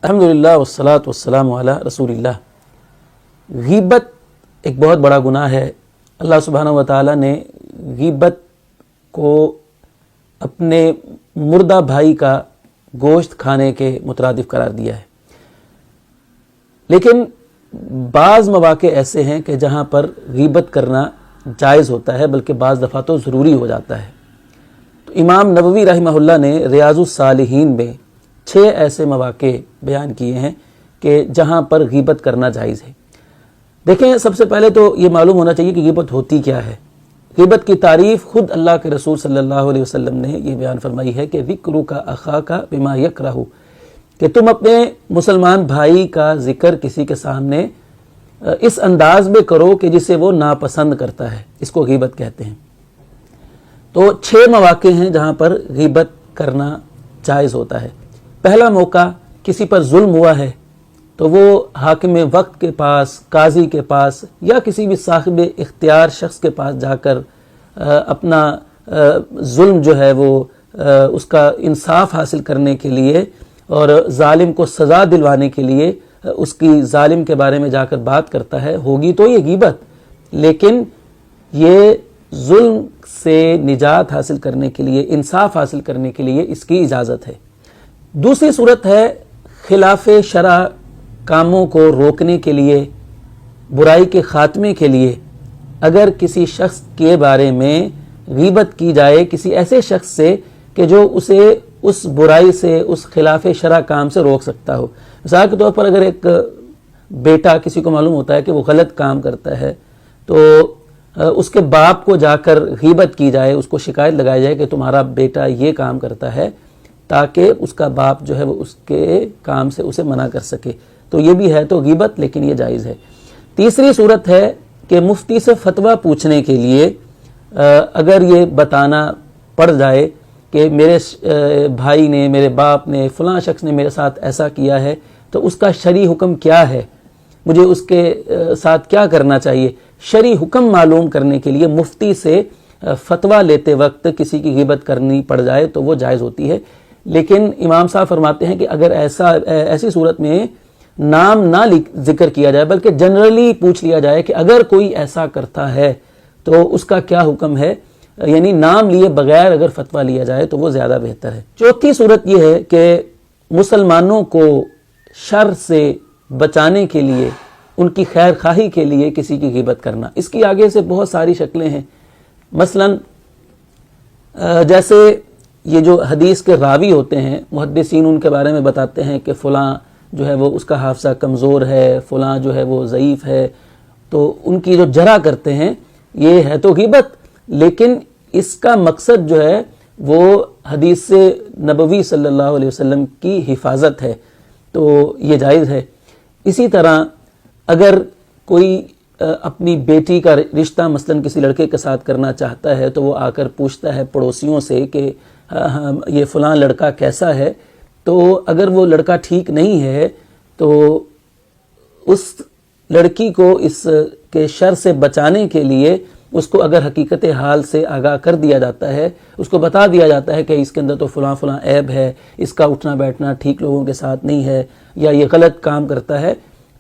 الحمدللہ والصلاۃ والسلام علی رسول اللہ۔ غیبت ایک بہت بڑا گناہ ہے۔ اللہ سبحانہ و تعالیٰ نے غیبت کو اپنے مردہ بھائی کا گوشت کھانے کے مترادف قرار دیا ہے، لیکن بعض مواقع ایسے ہیں کہ جہاں پر غیبت کرنا جائز ہوتا ہے، بلکہ بعض دفعہ تو ضروری ہو جاتا ہے۔ تو امام نووی رحمہ اللہ نے ریاض الصالحین میں 6 ایسے مواقع بیان کیے ہیں کہ جہاں پر غیبت کرنا جائز ہے۔ دیکھیں، سب سے پہلے تو یہ معلوم ہونا چاہیے کہ غیبت ہوتی کیا ہے۔ غیبت کی تعریف خود اللہ کے رسول صلی اللہ علیہ وسلم نے یہ بیان فرمائی ہے کہ ذکرک اخاک بما یکرہ، کہ تم اپنے مسلمان بھائی کا ذکر کسی کے سامنے اس انداز میں کرو کہ جسے وہ ناپسند کرتا ہے، اس کو غیبت کہتے ہیں۔ تو 6 مواقع ہیں جہاں پر غیبت کرنا جائز ہوتا ہے۔ پہلا موقع، کسی پر ظلم ہوا ہے تو وہ حاکم وقت کے پاس، قاضی کے پاس یا کسی بھی صاحب اختیار شخص کے پاس جا کر اپنا ظلم جو ہے وہ اس کا انصاف حاصل کرنے کے لیے اور ظالم کو سزا دلوانے کے لیے اس کی ظالم کے بارے میں جا کر بات کرتا ہے، ہوگی تو یہ غیبت، لیکن یہ ظلم سے نجات حاصل کرنے کے لیے، انصاف حاصل کرنے کے لیے اس کی اجازت ہے۔ دوسری صورت ہے خلاف شرع کاموں کو روکنے کے لیے، برائی کے خاتمے کے لیے اگر کسی شخص کے بارے میں غیبت کی جائے کسی ایسے شخص سے کہ جو اسے اس برائی سے، اس خلاف شرع کام سے روک سکتا ہو۔ مثال کے طور پر اگر ایک بیٹا کسی کو معلوم ہوتا ہے کہ وہ غلط کام کرتا ہے تو اس کے باپ کو جا کر غیبت کی جائے، اس کو شکایت لگائی جائے کہ تمہارا بیٹا یہ کام کرتا ہے، تاکہ اس کا باپ جو ہے وہ اس کے کام سے اسے منع کر سکے، تو یہ بھی ہے تو غیبت، لیکن یہ جائز ہے۔ تیسری صورت ہے کہ مفتی سے فتویٰ پوچھنے کے لیے اگر یہ بتانا پڑ جائے کہ میرے بھائی نے، میرے باپ نے، فلاں شخص نے میرے ساتھ ایسا کیا ہے تو اس کا شرعی حکم کیا ہے، مجھے اس کے ساتھ کیا کرنا چاہیے، شرعی حکم معلوم کرنے کے لیے مفتی سے فتویٰ لیتے وقت کسی کی غیبت کرنی پڑ جائے تو وہ جائز ہوتی ہے۔ لیکن امام صاحب فرماتے ہیں کہ اگر ایسی صورت میں نام نہ ذکر کیا جائے بلکہ جنرلی پوچھ لیا جائے کہ اگر کوئی ایسا کرتا ہے تو اس کا کیا حکم ہے، یعنی نام لیے بغیر اگر فتویٰ لیا جائے تو وہ زیادہ بہتر ہے۔ چوتھی صورت یہ ہے کہ مسلمانوں کو شر سے بچانے کے لیے، ان کی خیر خواہی کے لیے کسی کی غیبت کرنا۔ اس کی آگے سے بہت ساری شکلیں ہیں، مثلا جیسے یہ جو حدیث کے راوی ہوتے ہیں، محدثین ان کے بارے میں بتاتے ہیں کہ فلاں جو ہے وہ اس کا حافظہ کمزور ہے، فلاں جو ہے وہ ضعیف ہے، تو ان کی جو جرح کرتے ہیں یہ ہے تو غیبت، لیکن اس کا مقصد جو ہے وہ حدیث نبوی صلی اللہ علیہ وسلم کی حفاظت ہے، تو یہ جائز ہے۔ اسی طرح اگر کوئی اپنی بیٹی کا رشتہ مثلا کسی لڑکے کے ساتھ کرنا چاہتا ہے تو وہ آ کر پوچھتا ہے پڑوسیوں سے کہ یہ فلاں لڑکا کیسا ہے، تو اگر وہ لڑکا ٹھیک نہیں ہے تو اس لڑکی کو اس کے شر سے بچانے کے لیے اس کو اگر حقیقت حال سے آگاہ کر دیا جاتا ہے، اس کو بتا دیا جاتا ہے کہ اس کے اندر تو فلاں فلاں عیب ہے، اس کا اٹھنا بیٹھنا ٹھیک لوگوں کے ساتھ نہیں ہے، یا یہ غلط کام کرتا ہے،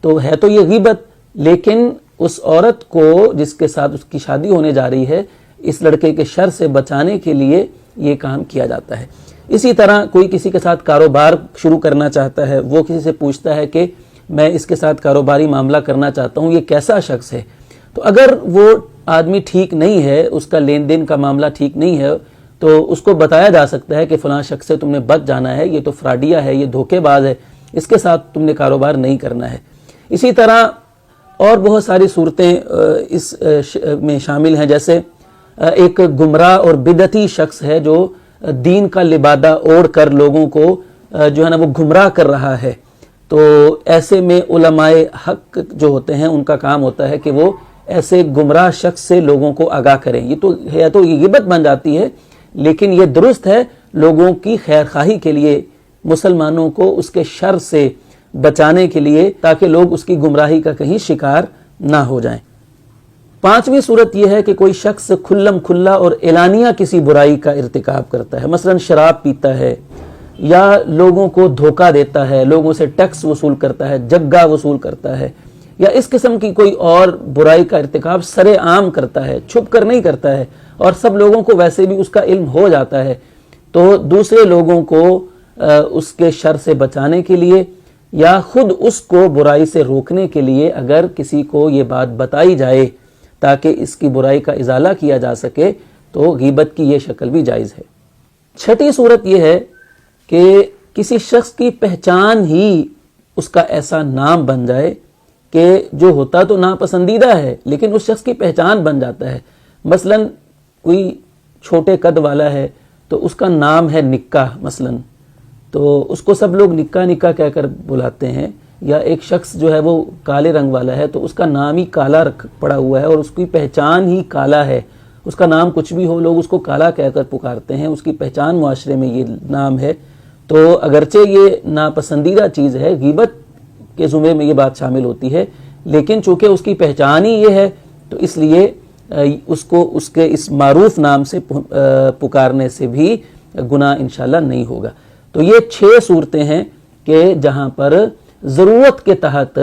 تو ہے تو یہ غیبت، لیکن اس عورت کو جس کے ساتھ اس کی شادی ہونے جا رہی ہے، اس لڑکے کے شر سے بچانے کے لیے یہ کام کیا جاتا ہے۔ اسی طرح کوئی کسی کے ساتھ کاروبار شروع کرنا چاہتا ہے، وہ کسی سے پوچھتا ہے کہ میں اس کے ساتھ کاروباری معاملہ کرنا چاہتا ہوں، یہ کیسا شخص ہے، تو اگر وہ آدمی ٹھیک نہیں ہے، اس کا لین دین کا معاملہ ٹھیک نہیں ہے، تو اس کو بتایا جا سکتا ہے کہ فلاں شخص سے تم نے بچ جانا ہے، یہ تو فراڈیا ہے، یہ دھوکے باز ہے، اس کے ساتھ تم نے کاروبار نہیں کرنا ہے۔ اسی طرح اور بہت ساری صورتیں اس میں شامل ہیں، جیسے ایک گمراہ اور بدعتی شخص ہے جو دین کا لبادہ اوڑھ کر لوگوں کو جو ہے نا وہ گمراہ کر رہا ہے، تو ایسے میں علماء حق جو ہوتے ہیں ان کا کام ہوتا ہے کہ وہ ایسے گمراہ شخص سے لوگوں کو آگاہ کریں۔ یہ تو یہ غیبت بن جاتی ہے، لیکن یہ درست ہے لوگوں کی خیر خواہی کے لیے، مسلمانوں کو اس کے شر سے بچانے کے لیے، تاکہ لوگ اس کی گمراہی کا کہیں شکار نہ ہو جائیں۔ پانچویں صورت یہ ہے کہ کوئی شخص کھلم کھلا اور اعلانیہ کسی برائی کا ارتکاب کرتا ہے، مثلا شراب پیتا ہے یا لوگوں کو دھوکہ دیتا ہے، لوگوں سے ٹیکس وصول کرتا ہے، جگہ وصول کرتا ہے، یا اس قسم کی کوئی اور برائی کا ارتکاب سر عام کرتا ہے، چھپ کر نہیں کرتا ہے، اور سب لوگوں کو ویسے بھی اس کا علم ہو جاتا ہے، تو دوسرے لوگوں کو اس کے شر سے بچانے کے لیے یا خود اس کو برائی سے روکنے کے لیے اگر کسی کو یہ بات بتائی جائے تاکہ اس کی برائی کا ازالہ کیا جا سکے تو غیبت کی یہ شکل بھی جائز ہے۔ چھٹی صورت یہ ہے کہ کسی شخص کی پہچان ہی اس کا ایسا نام بن جائے کہ جو ہوتا تو ناپسندیدہ ہے لیکن اس شخص کی پہچان بن جاتا ہے۔ مثلا کوئی چھوٹے قد والا ہے تو اس کا نام ہے نکا، مثلا تو اس کو سب لوگ نکا نکا کہہ کر بلاتے ہیں، یا ایک شخص جو ہے وہ کالے رنگ والا ہے تو اس کا نام ہی کالا پڑا ہوا ہے اور اس کی پہچان ہی کالا ہے، اس کا نام کچھ بھی ہو لوگ اس کو کالا کہہ کر پکارتے ہیں، اس کی پہچان معاشرے میں یہ نام ہے، تو اگرچہ یہ ناپسندیدہ چیز ہے، غیبت کے زمرے میں یہ بات شامل ہوتی ہے، لیکن چونکہ اس کی پہچان ہی یہ ہے تو اس لیے اس کو اس کے اس معروف نام سے پکارنے سے بھی گناہ انشاءاللہ نہیں ہوگا۔ تو یہ 6 صورتیں ہیں کہ جہاں پر ضرورت کے تحت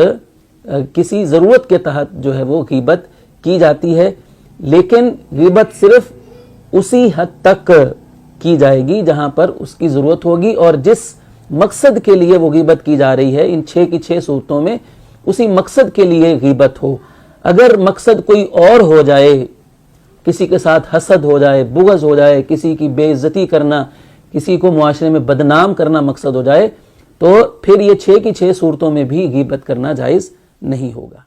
کسی ضرورت کے تحت جو ہے وہ غیبت کی جاتی ہے، لیکن غیبت صرف اسی حد تک کی جائے گی جہاں پر اس کی ضرورت ہوگی، اور جس مقصد کے لیے وہ غیبت کی جا رہی ہے ان 6 کی 6 صورتوں میں اسی مقصد کے لیے غیبت ہو۔ اگر مقصد کوئی اور ہو جائے، کسی کے ساتھ حسد ہو جائے، بغض ہو جائے، کسی کی بے عزتی کرنا، کسی کو معاشرے میں بدنام کرنا مقصد ہو جائے، تو پھر یہ 6 کی 6 صورتوں میں بھی غیبت کرنا جائز نہیں ہوگا۔